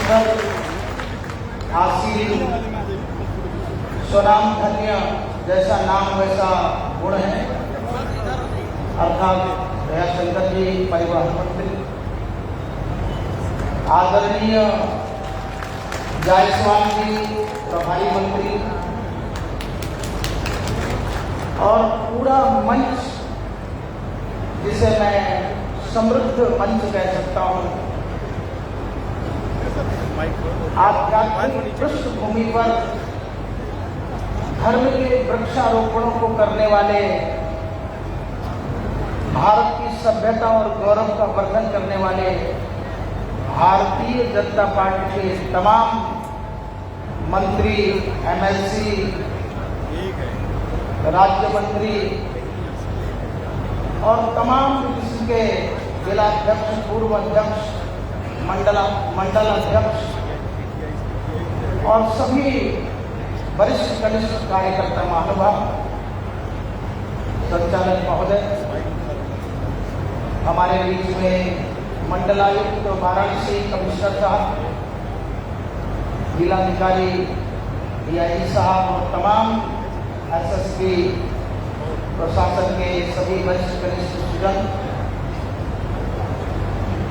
सुंदर आशील स्वनाम धन्य जैसा नाम वैसा गुण है, अर्थात दयाशंकर जी परिवहन मंत्री, आदरणीय जायसवाल जी प्रभारी मंत्री और पूरा मंच, जिसे मैं समृद्ध मंच कह सकता हूँ, आध्यात्मिक पृष्ठभूमि पर धर्म के वृक्षारोपणों को करने वाले, भारत की सभ्यता और गौरव का वर्धन करने वाले भारतीय जनता पार्टी के तमाम मंत्री, एमएलसी, राज्य मंत्री और तमाम किस्म के जिलाध्यक्ष, पूर्व अध्यक्ष, मंडल अध्यक्ष और सभी वरिष्ठ कनिष्ठ कार्यकर्ता महानुभाव, संचालक महोदय, हमारे बीच में मंडलायुक्त तो वाराणसी कमिश्नर साहब, जिलाधिकारी डीआईजी साहब और तमाम एसएसपी प्रशासन के सभी वरिष्ठ कनिष्ठ सुजन,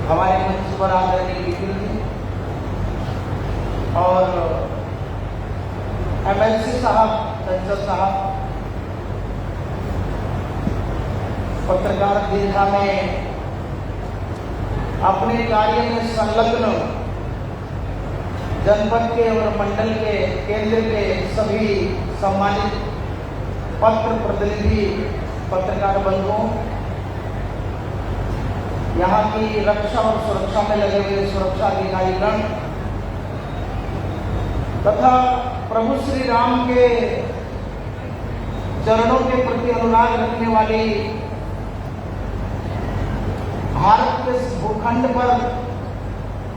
हमारे मंच पर आदरणीय विपिन जी और एमएलसी साहब, संसद साहब, पत्रकार दीर्घा में अपने कार्य में संलग्न जनपद के और मंडल के, केंद्र के सभी सम्मानित पत्र प्रतिनिधि, पत्रकार बंधुओं, यहाँ की रक्षा और सुरक्षा में लगे हुए सुरक्षा अधिकारीगण तथा प्रभु श्री राम के चरणों के प्रति अनुराग रखने वाली, भारत के भूखंड पर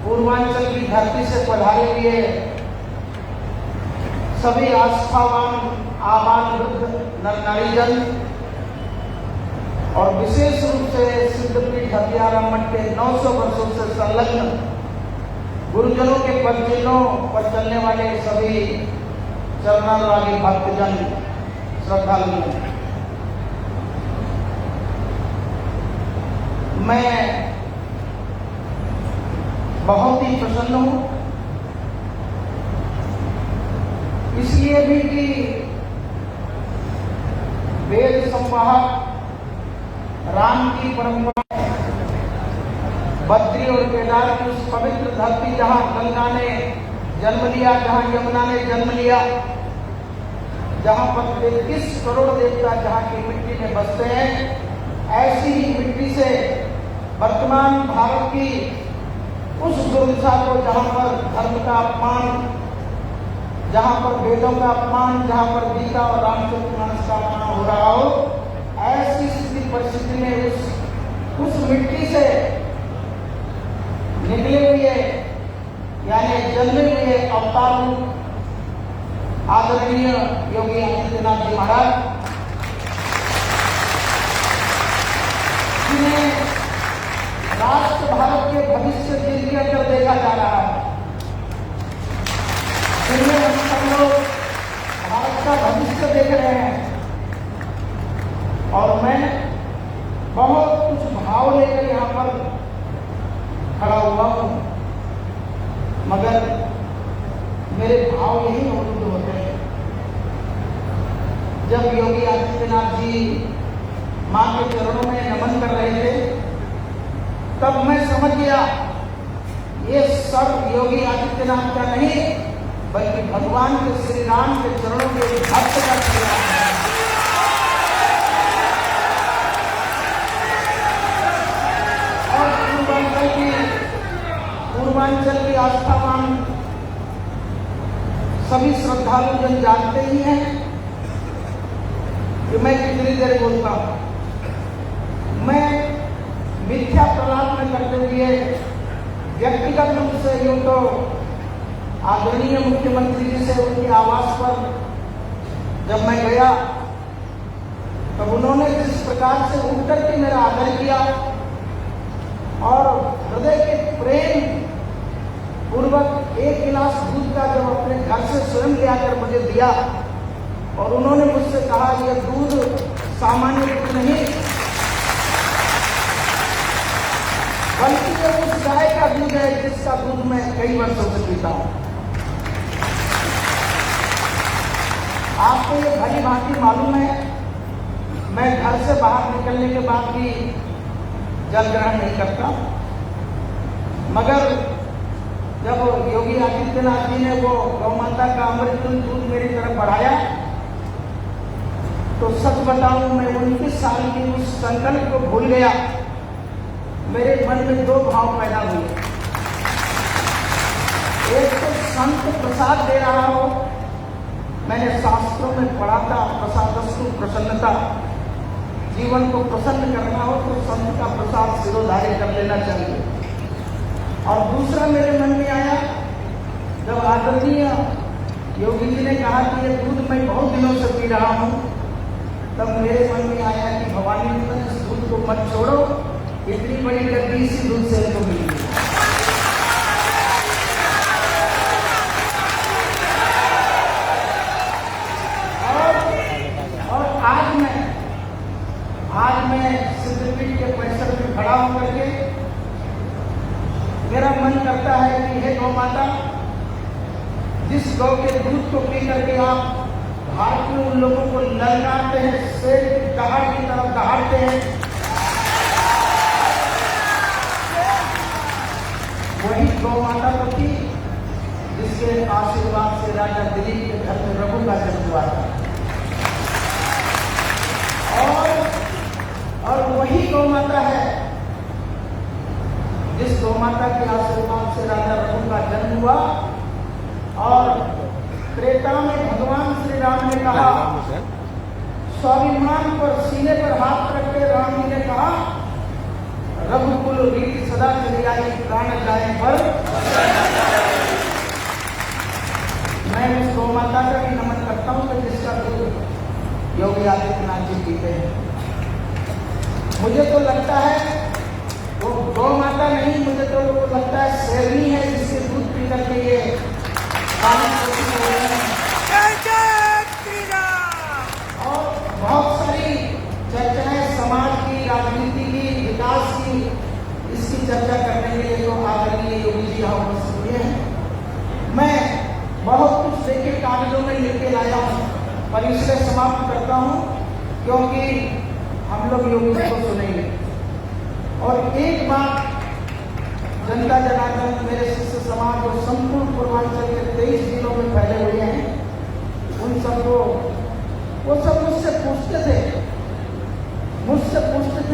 पूर्वांचल की धरती से पधारे हुए सभी आस्थावान आबाल वृद्ध नर नारीजन और विशेष रूप से सिद्धपीठ हथियारा मठ के 900 वर्षों से संलग्न गुरुजनों के परिजनों पर चलने वाले सभी चरणानुरागी भक्तजन, श्रद्धालु, मैं बहुत ही प्रसन्न हूं, इसलिए भी कि वेद संवाहक राम की परंपरा, बद्री और केदार की उस पवित्र धरती जहां गंगा ने जन्म लिया, जहां यमुना ने जन्म लिया, जहां पर 21 करोड़ देवता जहां की मिट्टी में बसते हैं, ऐसी ही मिट्टी से वर्तमान भारत की उस गुरुसा को, जहां पर धर्म का अपमान, जहां पर वेदों का अपमान, जहां पर गीता और रामचरितमानस का अपमान हो रहा हो, ऐसी स्थिति परिस्थिति में उस मिट्टी से निकले हुए यानी जन्मे हुए अवतार आदरणीय योगी आदित्यनाथ जी महाराज, जिन्हें राष्ट्र भारत के भविष्य के अंदर देखा जा रहा है, जिनमें हम सब लोग भारत का भविष्य देख रहे हैं और मैं बहुत कुछ भाव लेकर यहाँ पर खड़ा हुआ हूँ, मगर मेरे भाव यही मौजूद होते हैं। जब योगी आदित्यनाथ जी मां के चरणों में नमन कर रहे थे, तब मैं समझ गया ये सब योगी आदित्यनाथ का नहीं, बल्कि भगवान के श्री राम के चरणों के भक्त का चरण है। पूर्वांचल की आस्थावान सभी श्रद्धालु जन जानते ही हैं कि मैं कितनी देर बोलता हूं। मैं मिथ्या प्रलाप में करते हुए व्यक्तिगत रूप से यूं तो आदरणीय मुख्यमंत्री जी से उनके आवास पर जब मैं गया, तब उन्होंने जिस प्रकार से उठ करके मेरा आदर किया और हृदय के प्रेम पूर्वक एक गिलास दूध का जब अपने घर से स्वयं ले आकर मुझे दिया और उन्होंने मुझसे कहा यह दूध सामान्य दूध नहीं बल्कि ये उस गाय का दूध है जिसका दूध मैं कई वर्षों से पीता हूं। आपको ये भली भांति मालूम है मैं घर से बाहर निकलने के बाद भी जल ग्रहण नहीं करता, मगर जब योगी आदित्यनाथ जी ने वो गौ माता का अमृत दूध मेरी तरफ बढ़ाया तो सच बताऊं मैं 19 साल की उस संकल्प को भूल गया। मेरे मन में दो भाव पैदा हुए, एक तो संत प्रसाद दे रहा हो, मैंने शास्त्रों में पढ़ा था प्रसादस्तु प्रसन्नता, जीवन को प्रसन्न करना हो तो संत का प्रसाद सिरोधार्य कर लेना चाहिए। और दूसरा मेरे मन में आया जब आदरणीय योगी जी ने कहा कि ये दूध मैं बहुत दिनों से पी रहा हूं, तब मेरे मन में आया कि भवानी इस दूध को मत छोड़ो, इतनी बड़ी गद्दी इसी दूध से तो मिली। और आज मैं सिद्धपीठ के परिसर में खड़ा होकर के मेरा मन करता है कि हे गौ माता, जिस गौ के दूध को पी करके आप भारत में उन लोगों को ललकारते हैं, शेर की दहाड़ की तरफ दहाड़ते हैं, वही गौ माता तो थी जिसके आशीर्वाद से राजा दिलीप के घर में रघु का जन्म हुआ था। और वही गौ माता है जिस गौ माता के आशीर्वाद से राजा रघु का जन्म हुआ। और त्रेता में भगवान श्री राम ने कहा, स्वाभिमान पर सीने पर हाथ रख के राम जी ने कहा, रघुकुल रीति सदा चली आई, प्राण जाए पर। मैं उस गौ माता का भी नमन करता हूं कि जिसका दूध योगी आदित्यनाथ जी पीते हैं। मुझे तो लगता है वो गौ माता नहीं, मुझे तो वो लगता है शेरनी है जिसके दूध पी करके ये और बहुत सारी चर्चाएं समाज की, राजनीति की, विकास की, इसकी चर्चा करने के लिए जो आदरणीय योगी जी यहाँ उपस्थित हुए हैं। मैं बहुत कुछ देखे कागजों में लिख के लाया हूँ, पर इससे समाप्त करता हूँ क्योंकि हम लोग योगी जी को सुनेंगे। और एक बात जनता जनार्दन, मेरे शिष्य समाज और संपूर्ण पूर्वांचल के 23 जिलों में फैले हुए हैं, उन सबको वो सब मुझसे पूछते थे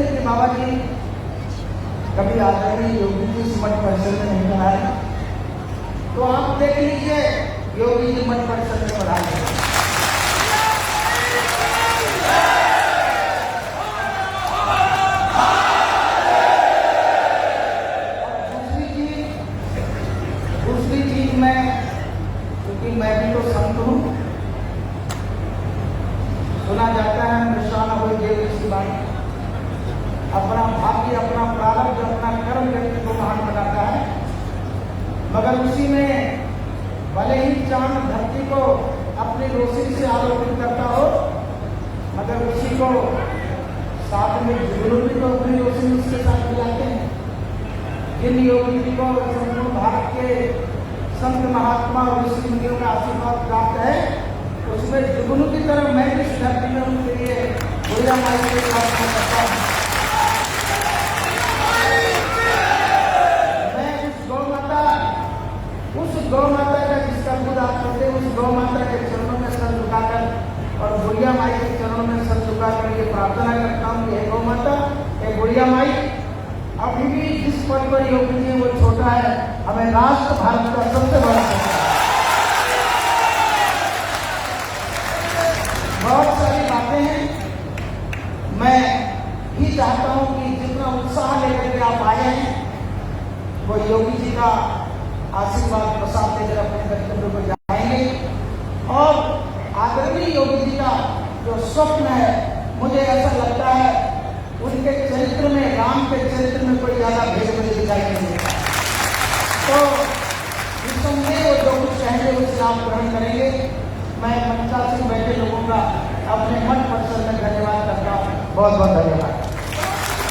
कि बाबा जी कभी आदरणीय योगी जी इस मठ परिसर में नहीं पढ़ाए, तो आप देख लीजिए योगी जी मठ परिसर में पढ़ाए। दूसरी चीज मैं, क्योंकि मैं भी तो संत हूं, सुना जाता है निशाना हो देव की बात, अपना भाग्य, अपना प्रारब्ध, अपना कर्म व्यक्ति को महान बनाता है। मगर उसी में भले ही चांद धरती को अपनी रोशनी से आलोकित करता हो, मगर उसी को साथ में जुगनू भी तो अपनी रोशनी उसके साथ मिलाते हैं। जिन योगी जी को संपूर्ण भारत के संत महात्मा और ऋषि मुनियों का आशीर्वाद प्राप्त है, उसमें जुगनू की तरह मैं भी इस धरती में उनके लिए बुढ़िया माई के प्रार्थना करता हूँ। मैं उस गौ माता का जिसका दूध आप करते, उस गौ माता के चरणों में सर झुकाकर और बुढ़िया माई के चरणों में सर झुकाकर ये प्रार्थना करता हूँ कि हे गौ माता, हे बुढ़िया माई, अभी भी जिस पद पर योगी जी वो छोटा है, हमें राष्ट्र भारत का सबसे बड़ा है। बहुत सारी बातें हैं, मैं ही चाहता हूं कि जितना उत्साह लेकर के आप आए हैं वो योगी जी का आशीर्वाद प्रसाद लेकर अपने गंतव्य को जाएंगे। और आदरणीय योगी जी का जो स्वप्न है, मुझे ऐसा लगता है उनके चरित्र में, राम के चरित्र में कोई ज्यादा भेद मुझे दिखाई नहीं देता। तो पहले उससे आप ग्रहण करेंगे। मैं 85 बैठे लोगों का अपने मन परिसर में धन्यवाद करता हूँ। बहुत बहुत धन्यवाद।